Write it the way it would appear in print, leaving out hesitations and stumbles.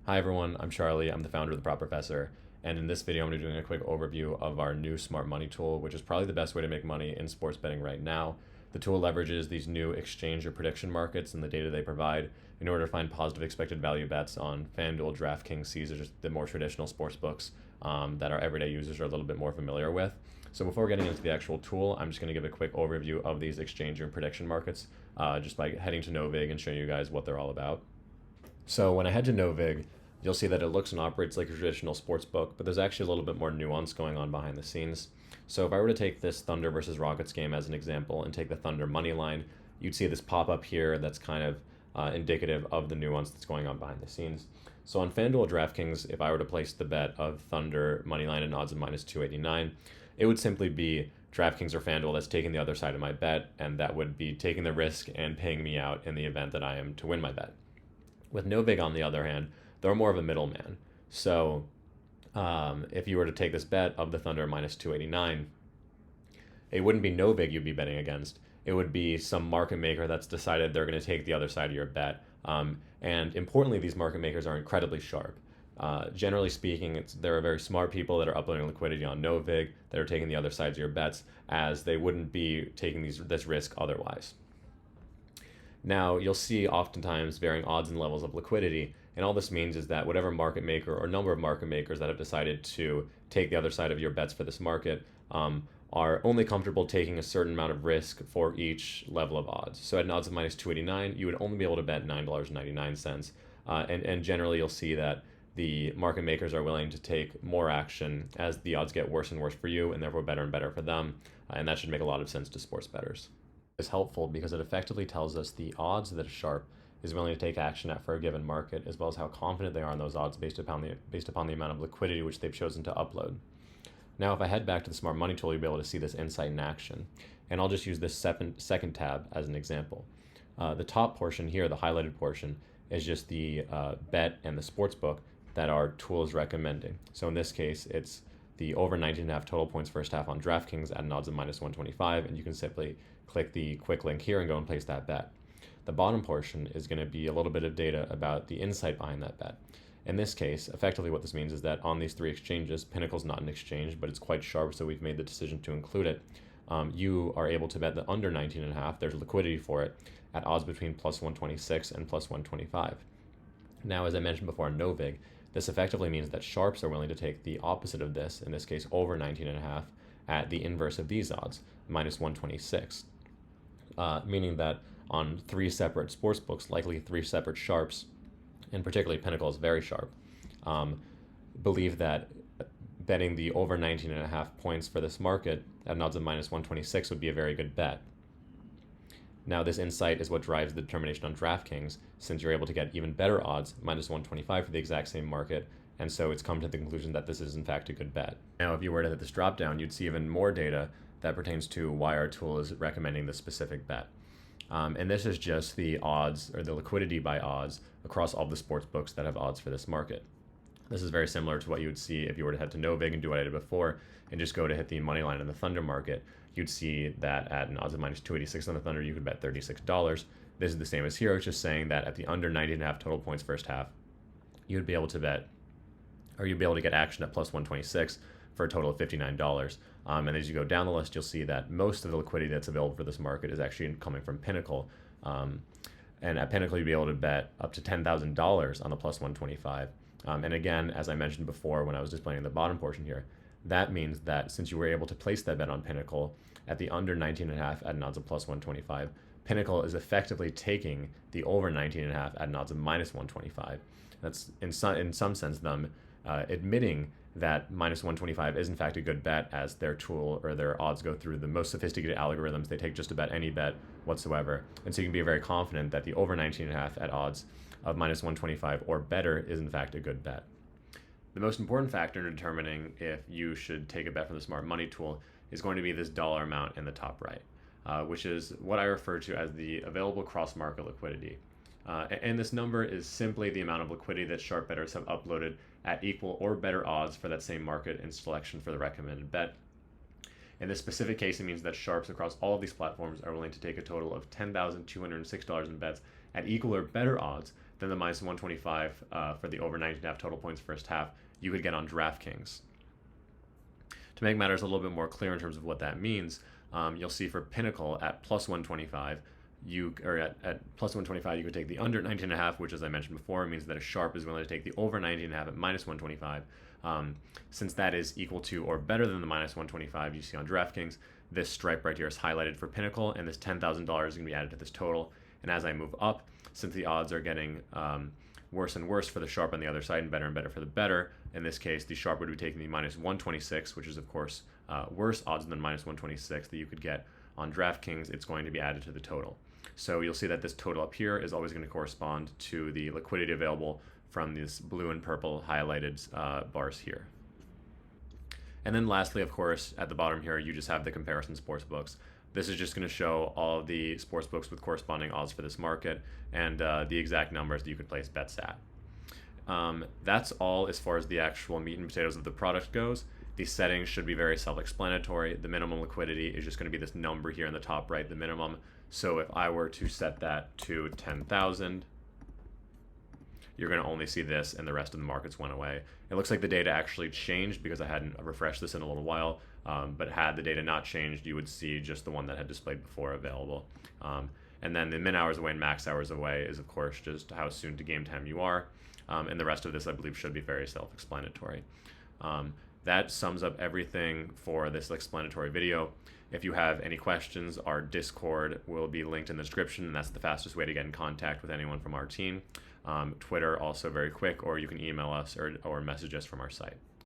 Hi everyone, I'm Charlie. I'm the founder of The Prop Professor, and in this video I'm going to be doing a quick overview of our new smart money tool, which is probably the best way to make money in sports betting right now. The tool leverages these new exchange or prediction markets and the data they provide in order to find positive expected value bets on FanDuel, DraftKings, Caesars, the more traditional sports books that our everyday users are a little bit more familiar with. So before getting into the actual tool, I'm just going to give a quick overview of these exchange and prediction markets just by heading to Novig and showing you guys what they're all about. So when I head to Novig, you'll see that it looks and operates like a traditional sports book, but there's actually a little bit more nuance going on behind the scenes. So if I were to take this Thunder versus Rockets game as an example and take the Thunder money line, you'd see this pop up here that's kind of indicative of the nuance that's going on behind the scenes. So on FanDuel DraftKings, if I were to place the bet of Thunder money line at odds of minus 289, it would simply be DraftKings or FanDuel that's taking the other side of my bet, and that would be taking the risk and paying me out in the event that I am to win my bet. With Novig, on the other hand, they're more of a middleman. So if you were to take this bet of the Thunder minus 289, it wouldn't be Novig you'd be betting against. It would be some market maker that's decided they're going to take the other side of your bet. And importantly, these market makers are incredibly sharp. Generally speaking, there are very smart people that are uploading liquidity on Novig that are taking the other sides of your bets, as they wouldn't be taking this risk otherwise. Now, you'll see oftentimes varying odds and levels of liquidity, and all this means is that whatever market maker or number of market makers that have decided to take the other side of your bets for this market are only comfortable taking a certain amount of risk for each level of odds. So at an odds of minus 289, you would only be able to bet $9.99. And generally, you'll see that the market makers are willing to take more action as the odds get worse and worse for you, and therefore better and better for them. And that should make a lot of sense to sports bettors. Is helpful because it effectively tells us the odds that a sharp is willing to take action at for a given market, as well as how confident they are in those odds based upon the amount of liquidity which they've chosen to upload. Now, if I head back to the Smart Money tool, you'll be able to see this insight in action. And I'll just use this second tab as an example. The top portion here, the highlighted portion, is just the bet and the sports book that our tool is recommending. So in this case, it's the over 19.5 total points first half on DraftKings at an odds of minus 125, and you can simply click the quick link here and go and place that bet. The bottom portion is going to be a little bit of data about the insight behind that bet. In this case, effectively what this means is that on these three exchanges, Pinnacle's not an exchange, but it's quite sharp, so we've made the decision to include it. You are able to bet the under 19.5, there's liquidity for it, at odds between plus 126 and plus 125. Now, as I mentioned before on Novig, this effectively means that sharps are willing to take the opposite of this, in this case over 19.5, at the inverse of these odds, minus 126. Meaning that on three separate sports books, likely three separate sharps, and particularly Pinnacle is very sharp, believe that betting the over 19.5 points for this market at an odds of minus 126 would be a very good bet. Now, this insight is what drives the determination on DraftKings, since you're able to get even better odds, minus 125 for the exact same market, and so it's come to the conclusion that this is in fact a good bet. Now, if you were to hit this drop down, you'd see even more data that pertains to why our tool is recommending this specific bet. And this is just the odds, or the liquidity by odds, across all the sports books that have odds for this market. This is very similar to what you would see if you were to head to Novig and do what I did before, and just go to hit the money line in the Thunder market. You'd see that at an odds of minus 286 on the Thunder, you could bet $36. This is the same as here. It's just saying that at the under 90.5 total points first half, you'd be able to bet, or you'd be able to get action at plus 126 for a total of $59. And as you go down the list, you'll see that most of the liquidity that's available for this market is actually coming from Pinnacle. And at Pinnacle, you'd be able to bet up to $10,000 on the plus 125. And again, as I mentioned before when I was displaying the bottom portion here, that means that since you were able to place that bet on Pinnacle at the under 19.5 at an odds of plus 125, Pinnacle is effectively taking the over 19.5 at an odds of minus 125. That's in some sense them admitting that minus 125 is in fact a good bet, as their tool or their odds go through the most sophisticated algorithms. They take just about any bet whatsoever. And so you can be very confident that the over 19.5 at odds of minus 125 or better is in fact a good bet. The most important factor in determining if you should take a bet from the Smart Money tool is going to be this dollar amount in the top right, which is what I refer to as the available cross-market liquidity. And this number is simply the amount of liquidity that sharp bettors have uploaded at equal or better odds for that same market in selection for the recommended bet. In this specific case, it means that sharps across all of these platforms are willing to take a total of $10,206 in bets at equal or better odds than the minus 125 for the over 19.5 total points first half you could get on DraftKings. To make matters a little bit more clear in terms of what that means, you'll see for Pinnacle at plus 125, at plus 125, you could take the under 19.5, which, as I mentioned before, means that a sharp is willing to take the over 19.5 at minus 125. Since that is equal to or better than the minus 125 you see on DraftKings, this stripe right here is highlighted for Pinnacle, and this $10,000 is going to be added to this total. And as I move up, since the odds are getting worse and worse for the sharp on the other side and better for the better, in this case, the sharp would be taking the minus 126, which is, of course, worse odds than minus 126 that you could get on DraftKings. It's going to be added to the total. So you'll see that this total up here is always going to correspond to the liquidity available from these blue and purple highlighted bars here. And then lastly, of course, at the bottom here, you just have the comparison sportsbooks. This is just going to show all of the sportsbooks with corresponding odds for this market and the exact numbers that you could place bets at. That's all as far as the actual meat and potatoes of the product goes. The settings should be very self-explanatory. The minimum liquidity is just going to be this number here in the top right, the minimum. So if I were to set that to 10,000, you're going to only see this, and the rest of the markets went away. It looks like the data actually changed because I hadn't refreshed this in a little while, but had the data not changed, you would see just the one that had displayed before available. And then the min hours away and max hours away is, of course, just how soon to game time you are. And the rest of this, I believe, should be very self-explanatory. That sums up everything for this explanatory video. If you have any questions, our Discord will be linked in the description, and that's the fastest way to get in contact with anyone from our team. Twitter, also very quick, or you can email us or message us from our site.